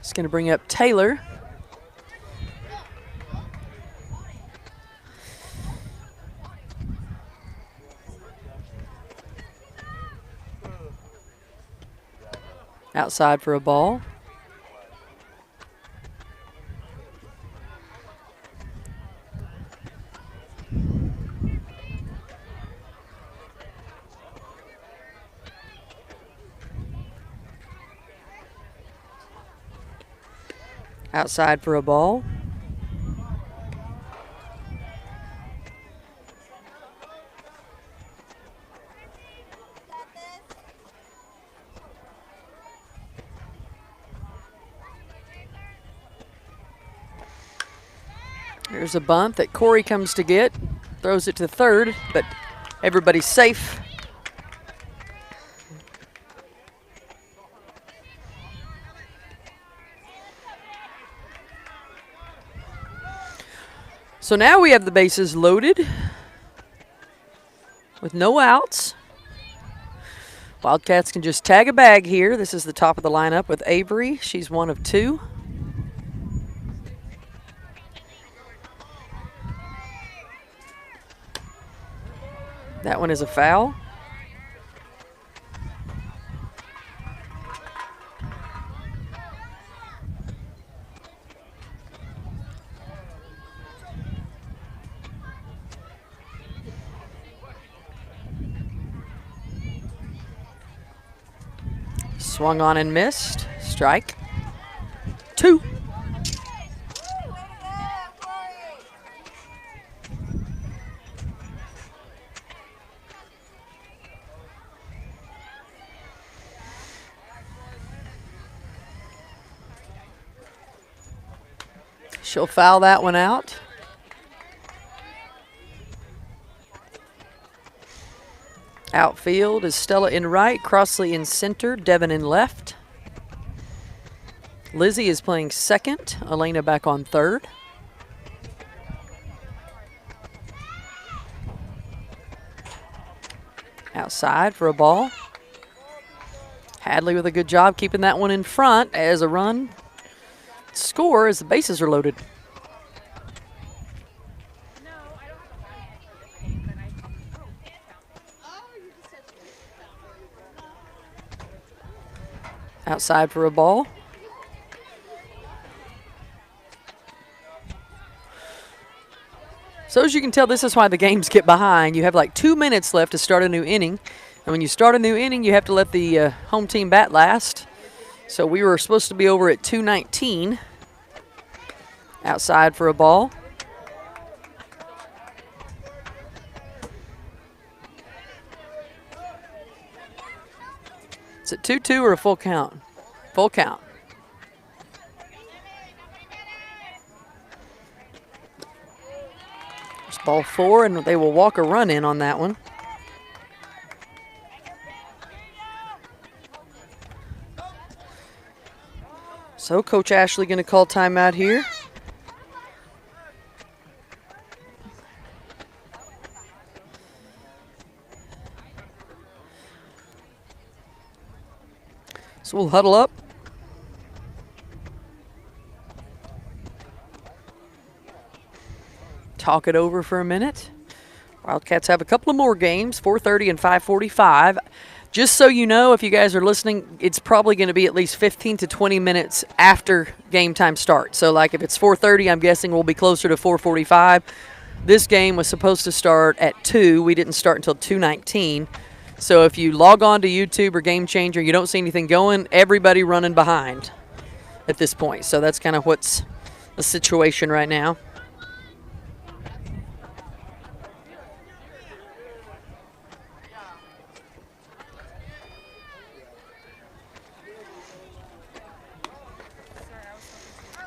It's going to bring up Taylor. Outside for a ball. Outside for a ball. There's a bunt that Corey comes to get. Throws it to third, but everybody's safe. So now we have the bases loaded with no outs. Wildcats can just tag a bag here. This is the top of the lineup with Avery. She's 1 of 2. That one is a foul. Swung on and missed. Strike. 2. She'll foul that one out. Outfield is Stella in right, Crossley in center, Devin in left. Lizzie is playing second, Elena back on third. Outside for a ball. Hadley with a good job keeping that one in front as a run. Score as the bases are loaded. Outside for a ball. So as you can tell, this is why the games get behind. You have like 2 minutes left to start a new inning. And when you start a new inning, you have to let the home team bat last. So we were supposed to be over at 2:19. Outside for a ball. Is it 2-2 or a full count? Full count. It's ball 4, and they will walk a run in on that one. So Coach Ashley going to call timeout here. So we'll huddle up. Talk it over for a minute. Wildcats have a couple of more games, 4:30 and 5:45. Just so you know, if you guys are listening, it's probably going to be at least 15 to 20 minutes after game time starts. So like if it's 4:30, I'm guessing we'll be closer to 4:45. This game was supposed to start at 2. We didn't start until 2:19. So if you log on to YouTube or Game Changer, you don't see anything going, everybody running behind at this point. So that's kind of what's the situation right now.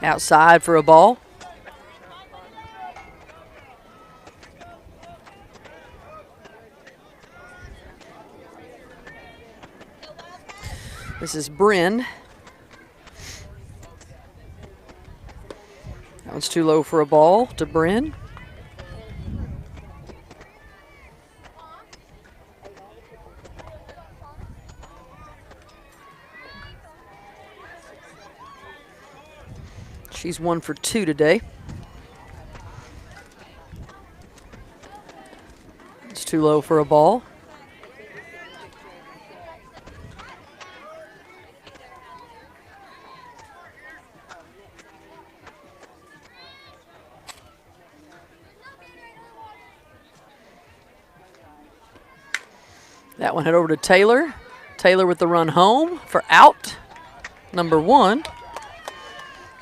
Outside for a ball. This is Bryn. That one's too low for a ball to Bryn. She's 1 for 2 today. It's too low for a ball. That one head over to Taylor. Taylor with the run home for out, number 1.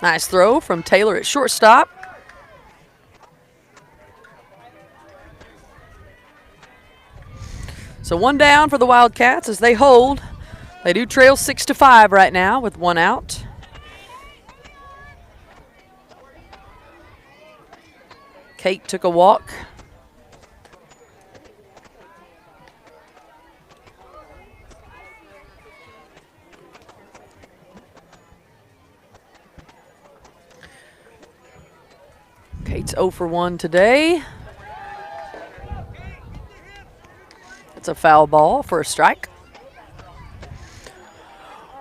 Nice throw from Taylor at shortstop. So 1 down for the Wildcats as they hold. They do trail 6-5 right now with 1 out. Kate took a walk. Kate's 0 for 1 today. It's a foul ball for a strike.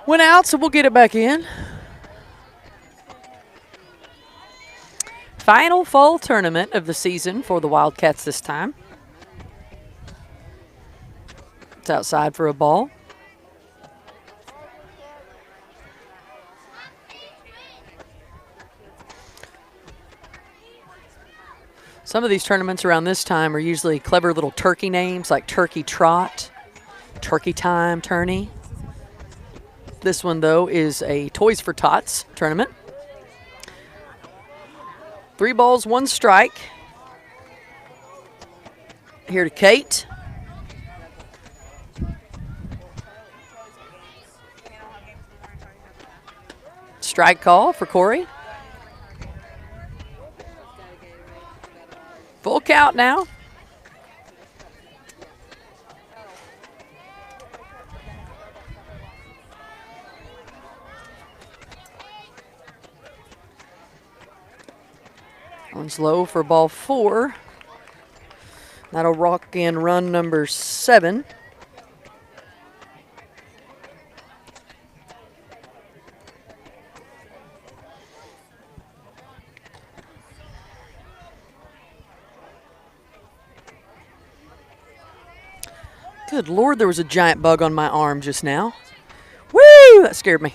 Went out, so we'll get it back in. Final fall tournament of the season for the Wildcats this time. It's outside for a ball. Some of these tournaments around this time are usually clever little turkey names like Turkey Trot, Turkey Time Tourney. This one, though, is a Toys for Tots tournament. 3 balls, 1 strike. Here to Kate. Strike call for Corey. Full count now. One's low for ball 4. That'll rock in run number 7. Good Lord, there was a giant bug on my arm just now. Woo! That scared me.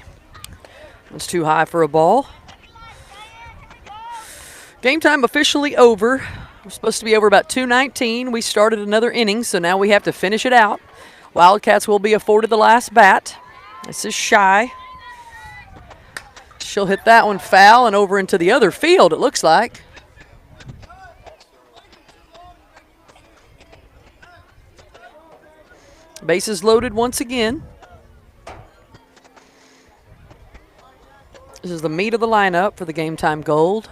One's too high for a ball. Game time officially over. We're supposed to be over about 2:19. We started another inning, so now we have to finish it out. Wildcats will be afforded the last bat. This is Shy. She'll hit that one foul and over into the other field, it looks like. Bases loaded once again. This is the meat of the lineup for the Game Time Gold.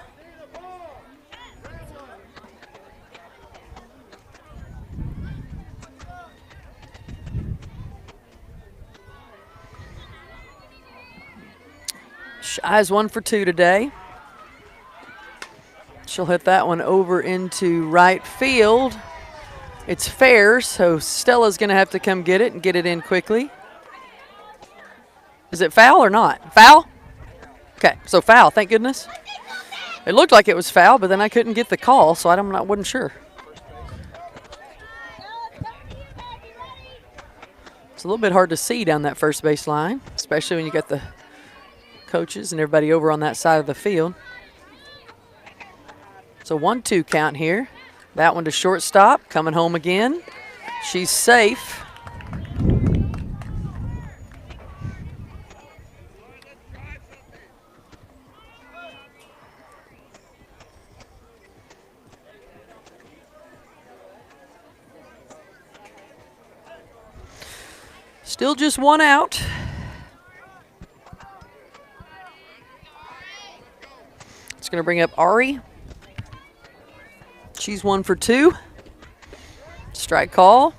Shy's 1 for 2 today. She'll hit that one over into right field. It's fair, so Stella's going to have to come get it and get it in quickly. Is it foul or not? Foul? Okay, so foul, thank goodness. It looked like it was foul, but then I couldn't get the call, so wasn't sure. It's a little bit hard to see down that first base line, especially when you got the coaches and everybody over on that side of the field. It's a 1-2 count here. That one to shortstop, coming home again. She's safe. Still just 1 out. going to bring up Ari. She's 1 for 2. Strike call.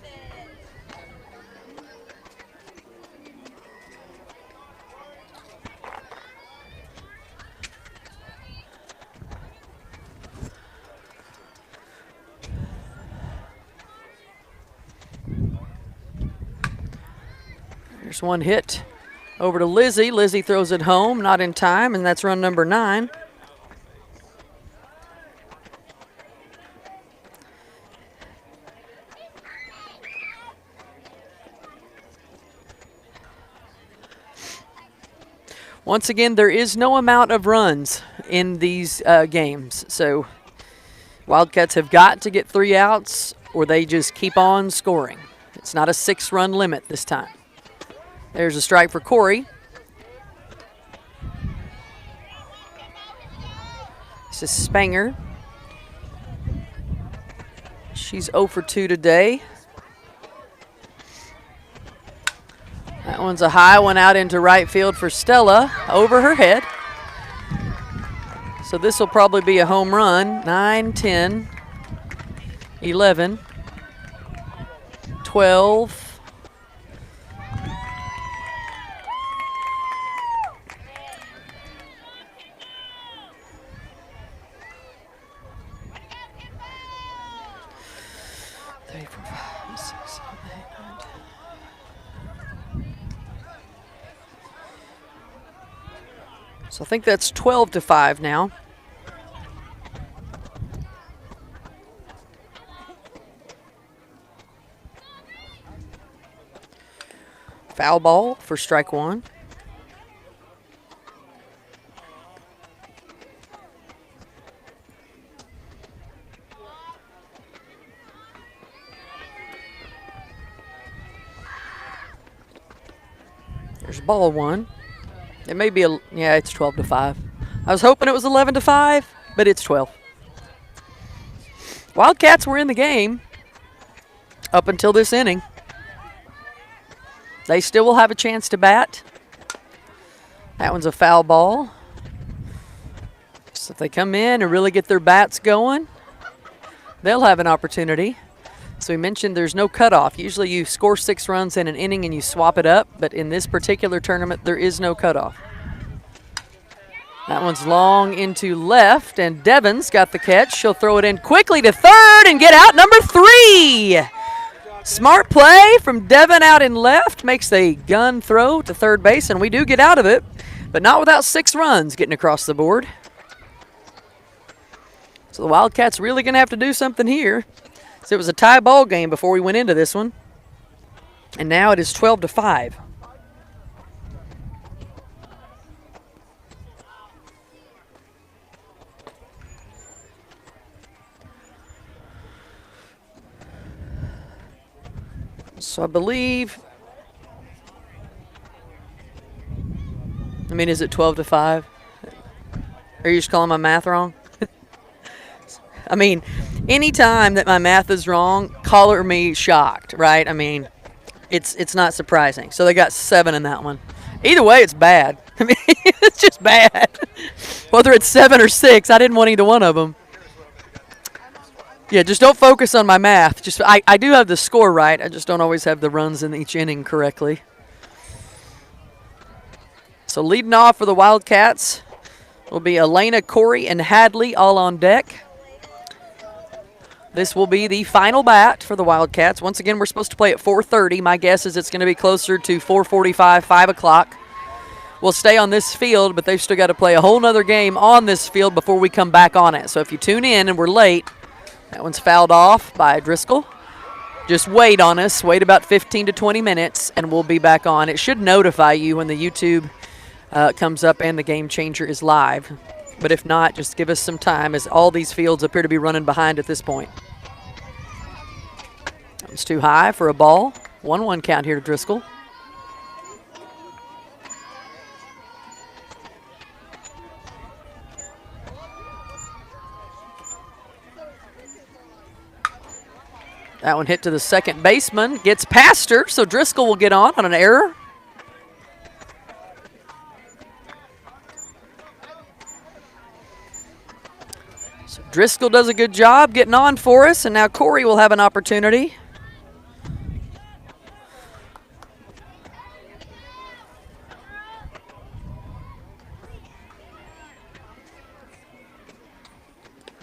There's one hit over to Lizzie. Lizzie throws it home, not in time, and that's run number 9. Once again, there is no amount of runs in these games. So Wildcats have got to get 3 outs or they just keep on scoring. It's not a 6-run limit this time. There's a strike for Corey. This is Spanger. She's 0 for 2 today. That one's a high one out into right field for Stella, over her head. So this will probably be a home run. 9, 10, 11, 12. So I think that's 12 to 5 now. Foul ball for strike 1. There's ball 1. It may be yeah, it's 12 to 5. I was hoping it was 11 to 5, but it's 12. Wildcats were in the game up until this inning. They still will have a chance to bat. That one's a foul ball. So if they come in and really get their bats going, they'll have an opportunity. So we mentioned there's no cutoff. Usually you score 6 runs in an inning and you swap it up, but in this particular tournament, there is no cutoff. That one's long into left, and Devon's got the catch. She'll throw it in quickly to third and get out number 3. Smart play from Devon out in left, makes the gun throw to third base, and we do get out of it, but not without 6 runs getting across the board. So the Wildcats really going to have to do something here. So it was a tie ball game before we went into this one. And now it is 12 to 5. So I believe, is it 12 to 5? Are you just calling my math wrong? Anytime that my math is wrong, color me shocked, right? It's not surprising. So they got 7 in that one. Either way, it's bad. It's just bad. Whether it's 7 or 6, I didn't want either one of them. Yeah, just don't focus on my math. I do have the score right. I just don't always have the runs in each inning correctly. So leading off for the Wildcats will be Elena, Corey, and Hadley all on deck. This will be the final bat for the Wildcats. Once again, we're supposed to play at 4:30. My guess is it's going to be closer to 4:45, 5 o'clock. We'll stay on this field, but they've still got to play a whole nother game on this field before we come back on it. So if you tune in and we're late, that one's fouled off by Driscoll. Just wait on us. Wait about 15 to 20 minutes, and we'll be back on. It should notify you when the YouTube comes up and the game changer is live. But if not, just give us some time, as all these fields appear to be running behind at this point. It's too high for a ball. 1-1 count here to Driscoll. That one hit to the second baseman. Gets past her, so Driscoll will get on an error. So Driscoll does a good job getting on for us, and now Corey will have an opportunity.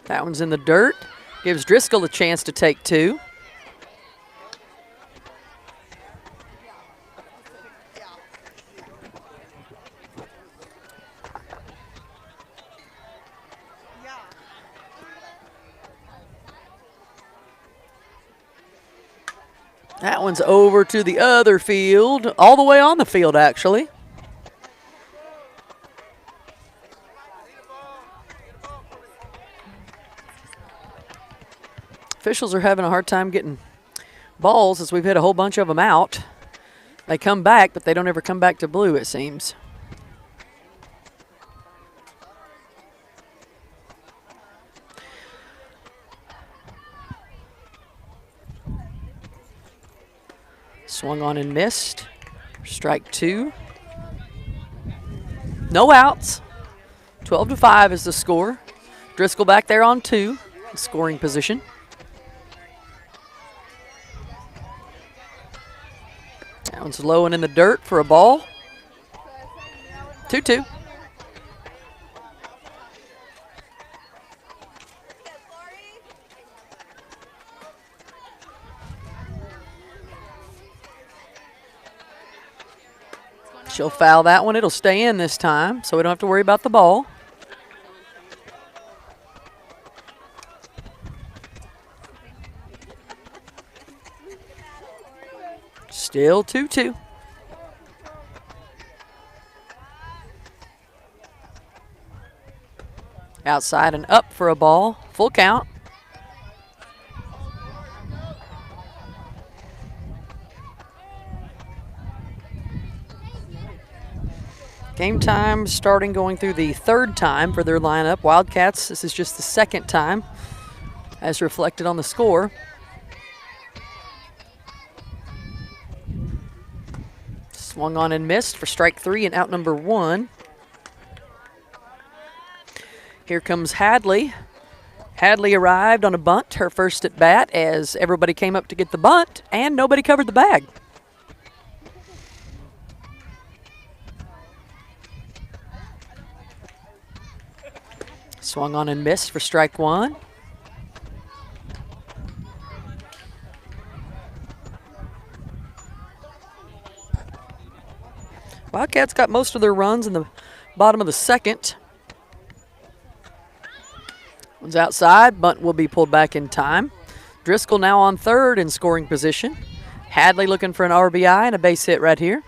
That one's in the dirt. Gives Driscoll a chance to take two. That one's over to the other field, all the way on the field, actually. Officials are having a hard time getting balls as we've hit a whole bunch of them out. They come back, but they don't ever come back to blue, it seems. Swung on and missed. Strike two. No outs. 12-5 is the score. Driscoll back there on two, scoring position. That one's low and in the dirt for a ball. 2-2. She'll foul that one. It'll stay in this time, so we don't have to worry about the ball. Still 2-2. Outside and up for a ball. Full count. Game time starting going through the third time for their lineup. Wildcats, this is just the second time as reflected on the score. Swung on and missed for strike three and out number one. Here comes Hadley. Hadley arrived on a bunt, her first at bat, as everybody came up to get the bunt and nobody covered the bag. Swung on and missed for strike one. Wildcats got most of their runs in the bottom of the second. One's outside. Bunt will be pulled back in time. Driscoll now on third in scoring position. Hadley looking for an RBI and a base hit right here.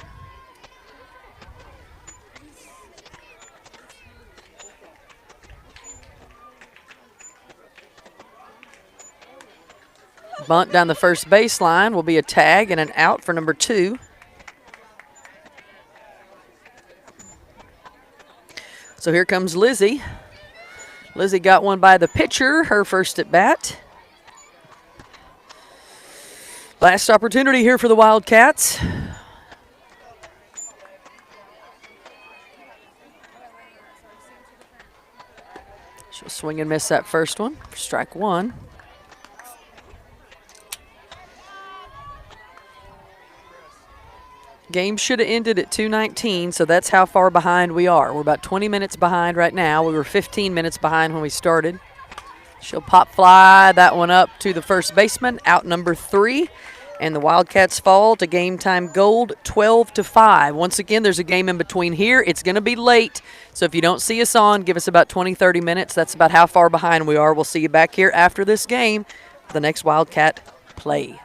Bunt down the first baseline will be a tag and an out for number two. So here comes Lizzie. Lizzie got one by the pitcher, her first at bat. Last opportunity here for the Wildcats. She'll swing and miss that first one for strike one. Game should have ended at 2:19, so that's how far behind we are. We're about 20 minutes behind right now. We were 15 minutes behind when we started. She'll pop fly that one up to the first baseman, out number three, and the Wildcats fall to game time gold, 12-5. Once again, there's a game in between here. It's going to be late, so if you don't see us on, give us about 20, 30 minutes. That's about how far behind we are. We'll see you back here after this game for the next Wildcat play.